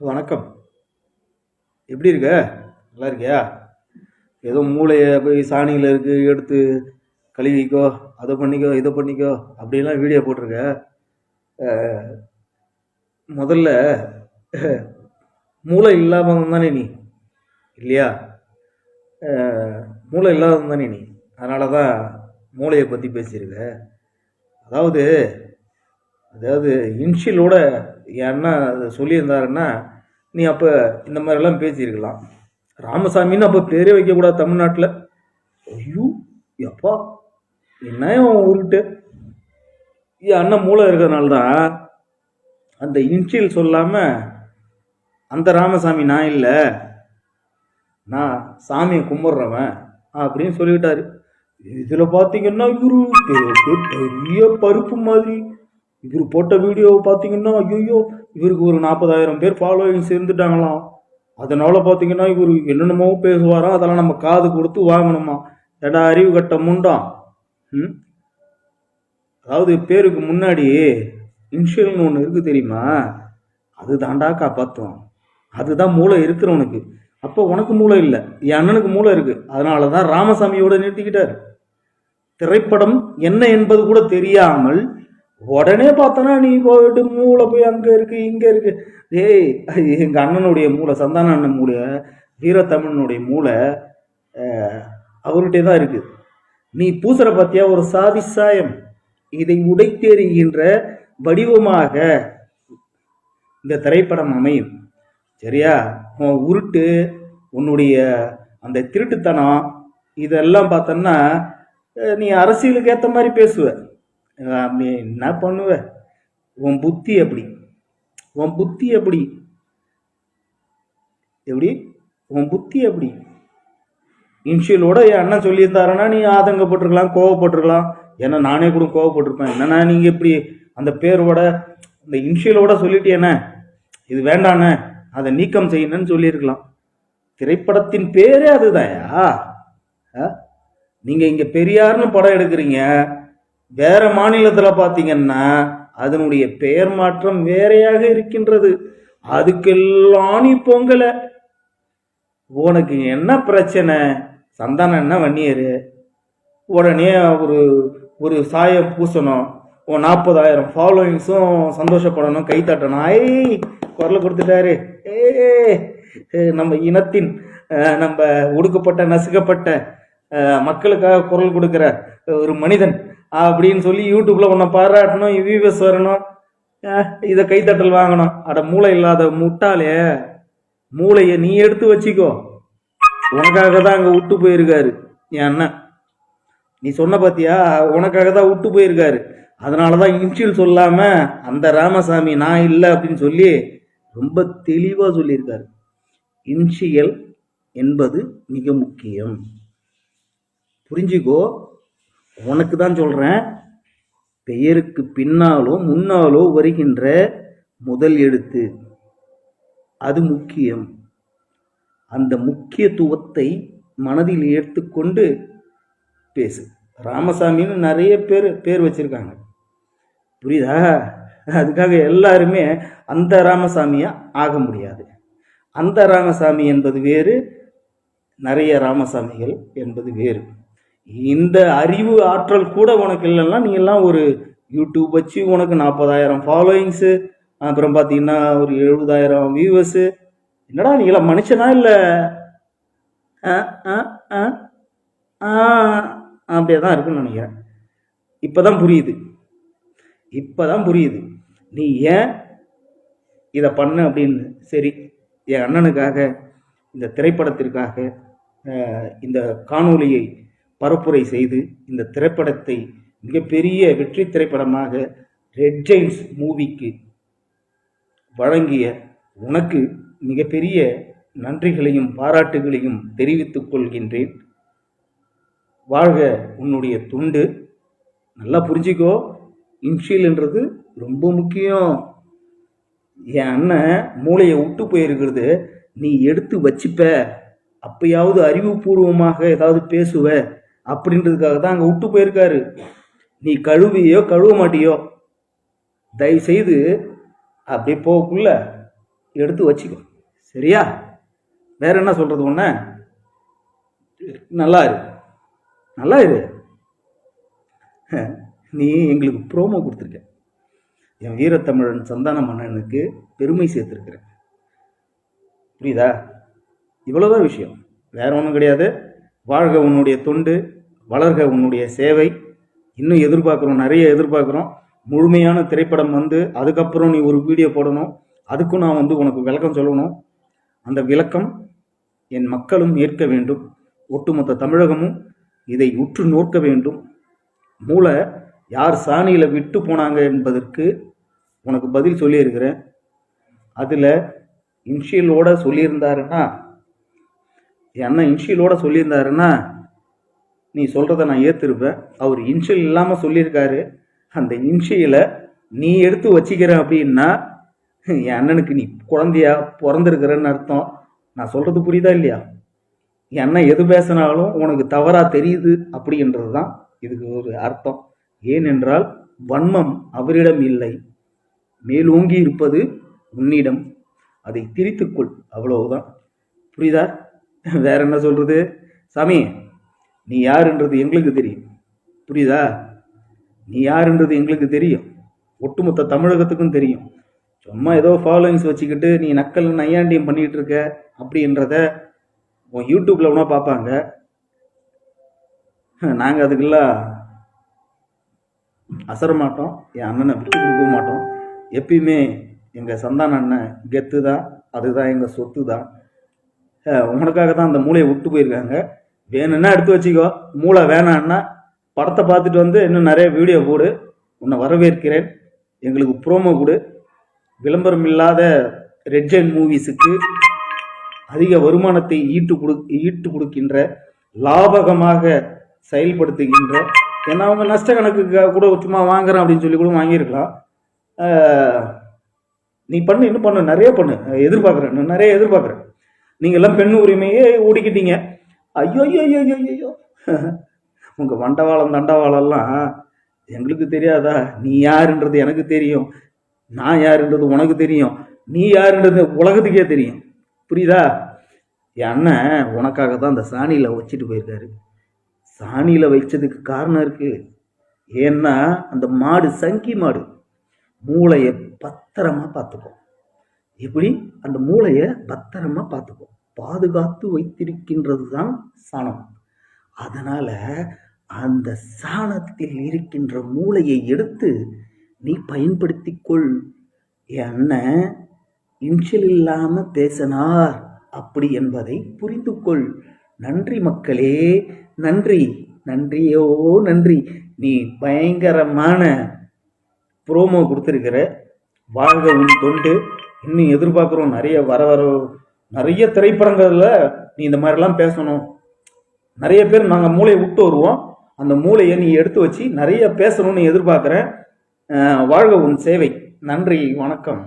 வணக்கம். எப்படி இருக்க? நல்லா இருக்கியா? ஏதோ மூளையை போய் சாணியில் இருக்கு எடுத்து கழுவிக்கோ, அதை பண்ணிக்கோ, இதை பண்ணிக்கோ அப்படிலாம் வீடியோ போட்டிருக்க. முதல்ல மூளை இல்லாமல் தானே நீ, இல்லையா? மூளை இல்லாதவன் தானே நீ, அதனால தான் மூளையை பற்றி பேசியிருக்க. அதாவது அதாவது இன்ஷியலோட என் அண்ணா அதை சொல்லியிருந்தாருன்னா நீ அப்போ இந்த மாதிரிலாம் பேசியிருக்கலாம். ராமசாமின்னு அப்போ பேரே வைக்கக்கூடாது தமிழ்நாட்டில். ஐயோ எப்பா என்ன உருட்டு. என் அண்ணன் மூளை இருக்கிறதுனால தான் அந்த இன்ஷியல் சொல்லாமல் அந்த ராமசாமி நான் இல்லை, நான் சாமியை கும்பிட்றவன் அப்படின்னு சொல்லிவிட்டாரு. இதில் பார்த்தீங்கன்னா இவரு பெரிய பருப்பு மாதிரி. இவர் போட்ட வீடியோவை பார்த்தீங்கன்னா ஐயோ இவருக்கு ஒரு 40,000 பேர் ஃபாலோவிங் சேர்ந்துட்டாங்களாம். அதனால பார்த்தீங்கன்னா இவர் என்னென்னமோ பேசுவாராம், அதெல்லாம் நம்ம காது கொடுத்து வாங்கணுமா. எடா அறிவு கட்ட முண்டாம். அதாவது பேருக்கு முன்னாடி இன்ஷியல்னு ஒன்று இருக்குது தெரியுமா, அது தாண்டா காப்பாற்றும். அதுதான் மூளை இருக்கிறவனுக்கு. அப்போ உனக்கு மூளை இல்லை, என் அண்ணனுக்கு மூளை இருக்குது. அதனால தான் ராமசாமியோட நிறுத்திக்கிட்டார். திரைப்படம் என்ன என்பது கூட தெரியாமல் உடனே பார்த்தனா நீ போயிட்டு மூளை போய் அங்கே இருக்கு இங்கே இருக்கு. ஏய், எங்கள் அண்ணனுடைய மூளை, சந்தான அண்ணன் மூளை, வீரத்தமிழனுடைய மூளை அவர்கிட்டே தான் இருக்குது. நீ பூசற பார்த்தியா ஒரு சாதி சாயம். இதை உடைத்தெறிகின்ற வடிவமாக இந்த திரைப்படம் அமையும். சரியா? உன் உருட்டு, உன்னுடைய அந்த திருட்டுத்தனம், இதெல்லாம் பார்த்தோன்னா நீ அரசியலுக்கு ஏற்ற மாதிரி பேசுவ. நீ என்ன பண்ணுவ? உன் புத்தி எப்படி? உன் புத்தி எப்படி? எப்படி உன் புத்தி எப்படி? இன்ஷியலோட என் அண்ணன் சொல்லியிருந்தாருன்னா நீ ஆதங்கப்பட்டிருக்கலாம், கோவப்பட்டிருக்கலாம். ஏன்னா நானே கூட கோவப்பட்டிருப்பேன். என்னன்னா நீங்கள் எப்படி அந்த பேரோட அந்த இன்ஷியலோட சொல்லிட்டேனே, இது வேண்டானே, அதை நீக்கம் செய்யணும்னு சொல்லியிருக்கலாம். திரைப்படத்தின் பேரே அதுதாயா? நீங்கள் இங்கே பெரியார்னு படம் எடுக்கிறீங்க, வேற மாநிலத்தில் பார்த்தீங்கன்னா அதனுடைய பெயர் மாற்றம் வேறையாக இருக்கின்றது. அதுக்கெல்லாம் நீ பொங்கல. உனக்கு என்ன பிரச்சனை? சந்தானம் என்ன வன்னியரு, உடனே ஒரு சாயம் பூசணும், உன் 40,000 ஃபாலோவிங்ஸும் சந்தோஷப்படணும், கை தட்டணும். குரலை கொடுத்துட்டாரு. நம்ம இனத்தின், நம்ம ஒடுக்கப்பட்ட நசுக்கப்பட்ட மக்களுக்காக குரல் கொடுக்குற ஒரு மனிதன் அப்படின்னு சொல்லி யூடியூப்ல உன்னை பாராட்டணும், வியூவர்ஸ் வரணும், இதை கைத்தட்டல் வாங்கணும். அட மூளை இல்லாத முட்டாளே, மூளையை நீ எடுத்து வச்சிக்கோ. உனக்காக தான் அங்கே விட்டு போயிருக்காரு என் அண்ணன். நீ சொன்ன பார்த்தியா, உனக்காக தான் விட்டு போயிருக்காரு. அதனால தான் இன்ஷியல் சொல்லாம அந்த ராமசாமி நான் இல்லை அப்படின்னு சொல்லி ரொம்ப தெளிவாக சொல்லியிருக்காரு. இன்ஷியல் என்பது மிக முக்கியம், புரிஞ்சுக்கோ. உனக்கு தான் சொல்கிறேன். பெயருக்கு பின்னாலோ முன்னாலோ வருகின்ற முதல் எழுத்து, அது முக்கியம். அந்த முக்கியத்துவத்தை மனதில் எடுத்துக்கொண்டு பேசு. ராமசாமின்னு நிறைய பேர் வச்சிருக்காங்க, புரியுதா? அதுக்காக எல்லாருமே அந்த ராமசாமியா ஆக முடியாது. அந்த ராமசாமி என்பது வேறு, நிறைய ராமசாமிகள் என்பது வேறு. இந்த அறிவு ஆற்றல் கூட உனக்கு இல்லைன்னா நீ எல்லாம் ஒரு யூடியூப் வச்சு உனக்கு 40,000 ஃபாலோயிங்ஸு, அப்புறம் பார்த்தீங்கன்னா ஒரு 70,000 வியூவர்ஸு. என்னடா நீ எல்லாம் மனுஷனா இல்லை? அப்படியே தான் இருக்குன்னு நினைக்கிறேன். இப்போதான் புரியுது நீ ஏன் இதை பண்ண அப்படின்னு. சரி, என் அண்ணனுக்காக, இந்த திரைப்படத்திற்காக இந்த காணொளியை பரப்புரை செய்து இந்த திரைப்படத்தை மிகப்பெரிய வெற்றி திரைப்படமாக ரெட் ஜெயின்ஸ் மூவிக்கு வழங்கிய உனக்கு மிகப்பெரிய நன்றிகளையும் பாராட்டுகளையும் தெரிவித்துக் கொள்கின்றேன். வாழ்க உன்னுடைய துண்டு. நல்லா புரிஞ்சிக்கோ, இன்ஷியல்ன்றது ரொம்ப முக்கியம். என் அண்ணன் மூளையை விட்டு போயிருக்கிறது நீ எடுத்து வச்சுப்ப, அப்பயாவது அறிவுபூர்வமாக ஏதாவது பேசுவ அப்படின்றதுக்காக தான் அங்கே விட்டு போயிருக்காரு. நீ கழுவியோ கழுவ மாட்டியோ, தயவு செய்து அப்படியே போகக்குள்ள எடுத்து வச்சுக்கோ, சரியா? வேற என்ன சொல்றது ஒன்ன? நல்லா இரு, நல்லா இரு. நீ எங்களுக்கு ப்ரோமோ கொடுத்துருக்க, என் வீரத்தமிழன் சந்தான மன்னனுக்கு பெருமை சேர்த்துருக்குற, புரியுதா? இவ்வளோதான் விஷயம், வேற ஒன்றும் கிடையாது. வாழ்க உன்னுடைய தொண்டு, வளர்க உன்னுடைய சேவை. இன்னும் எதிர்பார்க்குறோம், நிறைய எதிர்பார்க்குறோம். முழுமையான திரைப்படம் வந்து அதுக்கப்புறம் நீ ஒரு வீடியோ போடணும், அதுக்கும் நான் வந்து உனக்கு விளக்கம் சொல்லணும். அந்த விளக்கம் என் மக்களும் ஏற்க வேண்டும், ஒட்டுமொத்த தமிழகமும் இதை உற்று நோக்க வேண்டும். மூளை யார் சாணியில் விட்டு போனாங்க என்பதற்கு உனக்கு பதில் சொல்லியிருக்கிறேன். அதில் இன்ஷியலோட சொல்லியிருந்தாருன்னா, என்ன இன்ஷியலோட சொல்லியிருந்தாருன்னா நீ சொல்கிறத நான் ஏற்றிருப்பேன். அவர் இன்ஷியல் இல்லாமல் சொல்லியிருக்காரு. அந்த இன்ஷியலை நீ எடுத்து வச்சிக்கிற அப்படின்னா என் அண்ணனுக்கு நீ குழந்தையா பிறந்திருக்கிறன்னு அர்த்தம். நான் சொல்கிறது புரியுதா இல்லையா? என் அண்ணன் எது பேசினாலும் உனக்கு தவறாக தெரியுது அப்படின்றது தான் இதுக்கு ஒரு அர்த்தம். ஏனென்றால் வன்மம் அவரிடம் இல்லை, மேலோங்கி இருப்பது உன்னிடம். அதை திரித்துக்கொள், அவ்வளவுதான். புரியுதா? வேற என்ன சொல்றது? சாமி, நீ யாருன்றது எங்களுக்கு தெரியும், புரியுதா? நீ யாருன்றது எங்களுக்கு தெரியும், ஒட்டுமொத்த தமிழகத்துக்கும் தெரியும். சும்மா ஏதோ ஃபாலோயிங்ஸ் வச்சுக்கிட்டு நீ நக்கல் நையாண்டியம் பண்ணிகிட்டு இருக்க அப்படின்றத உன் யூடியூப்பில் ஒன்றா பார்ப்பாங்க. நாங்கள் அதுக்கெல்லாம் அசர மாட்டோம், என் அண்ணனை விட்டு கொடுக்க மாட்டோம். எப்பயுமே எங்கள் சந்தான அண்ணன் கெத்து தான், அதுதான் எங்கள் சொத்து தான். உனக்காக தான் அந்த மூளையை விட்டு போயிருக்காங்க. வேணும்னா எடுத்து வச்சுக்கோ, மூளை வேணான்னா படத்தை பார்த்துட்டு வந்து இன்னும் நிறைய வீடியோ போடு, உன்னை வரவேற்கிறேன். எங்களுக்கு ப்ரோமோ கொடு. விளம்பரம் இல்லாத ரெட் ஜெயின் மூவிஸுக்கு அதிக வருமானத்தை ஈட்டு கொடுக்கின்ற, லாபகமாக செயல்படுத்துகின்ற, ஏன்னா அவங்க நஷ்ட கணக்கு கூட சும்மா வாங்குறேன் அப்படின்னு சொல்லி கூட வாங்கியிருக்கலாம். நீ பண்ணு, இன்னும் பண்ணு, நிறைய பண்ணு, எதிர்பார்க்குறேன், நிறைய எதிர்பார்க்குறேன். நீங்கள் எல்லாம் பெண் உரிமையே ஓடிக்கிட்டீங்க. ஐயோ ஐயோ ஐயோ ஐயோ ஐயோ, உங்கள் வண்டவாளம் தண்டவாளம்லாம் எங்களுக்கு தெரியாதா? நீ யாருன்றது எனக்கு தெரியும், நான் யாருன்றது உனக்கு தெரியும், நீ யாருன்றது உலகத்துக்கே தெரியும், புரியுதா? என் அண்ணன் உனக்காக தான் அந்த சாணியில் வச்சுட்டு போயிருக்காரு. சாணியில் வச்சதுக்கு காரணம் இருக்குது. ஏன்னா அந்த மாடு சங்கி மாடு, மூளையை பத்திரமா பார்த்துக்கோ. எப்படி? அந்த மூளையை பத்திரமா பார்த்துக்கோ. பாதுகாத்து வைத்திருக்கின்றது தான் சாணம். அதனால அந்த சாணத்தில் இருக்கின்ற மூளையை எடுத்து நீ பயன்படுத்திக்கொள். என் அண்ணன் இன்ஷியல் இல்லாமல் பேசினார் அப்படி என்பதை புரிந்து கொள். நன்றி மக்களே, நன்றி, நன்றியோ நன்றி. நீ பயங்கரமான ப்ரோமோ கொடுத்துருக்கிற. வாழ்க உன் தொண்டு. இன்னும் எதிர்பார்க்குறோம், நிறைய நிறைய திரைப்படங்களில் நீ இந்த மாதிரிலாம் பேசணும். நிறைய பேர் நாங்கள் மூளையை விட்டு வருவோம், அந்த மூளையை நீ எடுத்து வச்சு நிறைய பேசணும்னு எதிர்பார்க்குறேன். வாழ்க உன் சேவை. நன்றி, வணக்கம்.